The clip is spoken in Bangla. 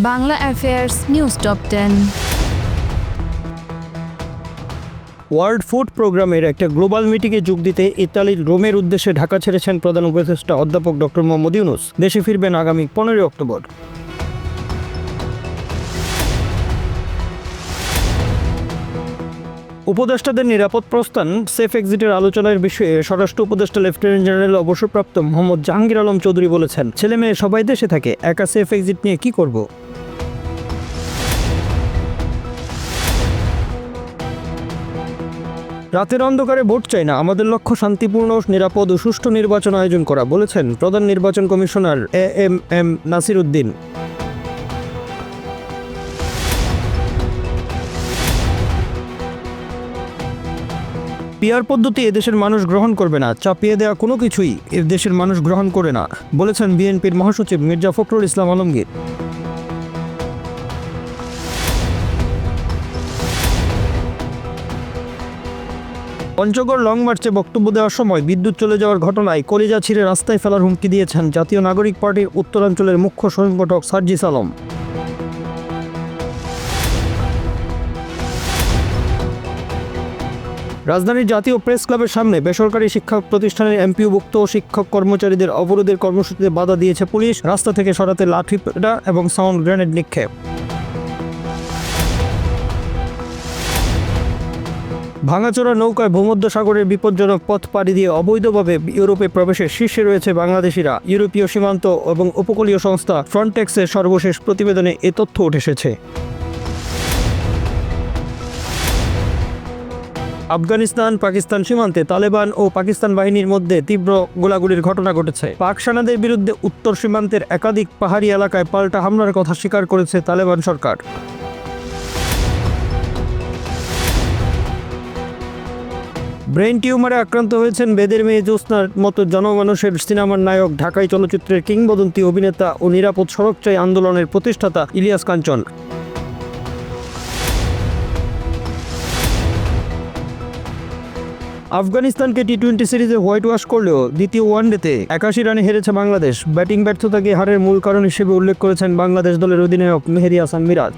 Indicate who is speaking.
Speaker 1: Bangla affairs news top 10।
Speaker 2: World food প্রোগ্রামের একটা গ্লোবাল মিটিংয়ে যোগ দিতে ইতালির রোমের উদ্দেশ্যে ঢাকা ছেড়েছেন প্রধান উপদেষ্টা অধ্যাপক ডক্টর মোহাম্মদ ইউনূস। দেশে ফিরবেন আগামী 15 অক্টোবর। উপদেষ্টাদের নিরাপদ প্রস্থান সেফ এক্সিটের আলোচনার বিষয়ে স্বরাষ্ট্র উপদেষ্টা লেফটেন্যান্ট জেনারেল অবসরপ্রাপ্ত মোহাম্মদ জাহাঙ্গীর আলম চৌধুরী বলেছেন, ছেলে মেয়ে সবাই দেশে থাকে, একা সেফ এক্সিট নিয়ে কি করব। রাতের অন্ধকারে ভোট চাই না, আমাদের লক্ষ্য শান্তিপূর্ণ, নিরাপদ ও সুষ্ঠু নির্বাচন আয়োজন করা, বলেছেন প্রধান নির্বাচন commissioner AMM Nasir Uddin. PR পদ্ধতি এদেশের মানুষ গ্রহণ করবে না, চাপিয়ে দেওয়া কোনো কিছুই এদেশের মানুষ গ্রহণ করে না, বলেছেন বিএনপির মহাসচিব মির্জা ফখরুল ইসলাম আলমগীর। পঞ্চগড় লং মার্চে বক্তব্য দেওয়ার সময় বিদ্যুৎ চলে যাওয়ার ঘটনায় কলিজা ছিঁড়ে রাস্তায় ফেলার হুমকি দিয়েছেন জাতীয় নাগরিক পার্টির উত্তরাঞ্চলের মুখ্য সংগঠক সার্জিস আলম। রাজধানীর জাতীয় প্রেস ক্লাবের সামনে বেসরকারি শিক্ষা প্রতিষ্ঠানের এমপিওভুক্ত শিক্ষক কর্মচারীদের অবরোধের কর্মসূচিতে বাধা দিয়েছে পুলিশ। রাস্তা থেকে সরাতে লাঠিপেটা এবং সাউন্ড গ্রেনেড নিক্ষেপ। ভাঙাচোরা নৌকায় ভূমধ্যসাগরের বিপজ্জনক পথ পাড়ি দিয়ে অবৈধভাবে ইউরোপে প্রবেশের শীর্ষে রয়েছে বাংলাদেশিরা। ইউরোপীয় সীমান্ত এবং উপকূলীয় সংস্থা ফ্রন্টেক্সের সর্বশেষ প্রতিবেদনে এ তথ্য উঠে এসেছে। আফগানিস্তান পাকিস্তান সীমান্তে তালেবান ও পাকিস্তান বাহিনীর মধ্যে তীব্র গোলাগুলির ঘটনা ঘটেছে। পাক সেনাদের বিরুদ্ধে উত্তর সীমান্তের একাধিক পাহাড়ি এলাকায় পাল্টা হামলার কথা স্বীকার করেছে তালেবান সরকার। ব্রেন টিউমারে আক্রান্ত হয়েছেন বেদের মেয়ে জ্যোৎস্নার মতো জনমানুষের সিনেমার নায়ক, ঢাকাই চলচ্চিত্রের কিংবদন্তি অভিনেতা ও নিরাপদ সড়ক চাই আন্দোলনের প্রতিষ্ঠাতা ইলিয়াস কাঞ্চন। আফগানিস্তানকে টি-20 সিরিজে হোয়াইট ওয়াশ করলেও দ্বিতীয় ওয়ানডেতে 81 রানে হেরেছে বাংলাদেশ। ব্যাটিং ব্যর্থতাকে হারের মূল কারণ হিসেবে উল্লেখ করেছেন বাংলাদেশ দলের অধিনায়ক মেহেদী হাসান মিরাজ।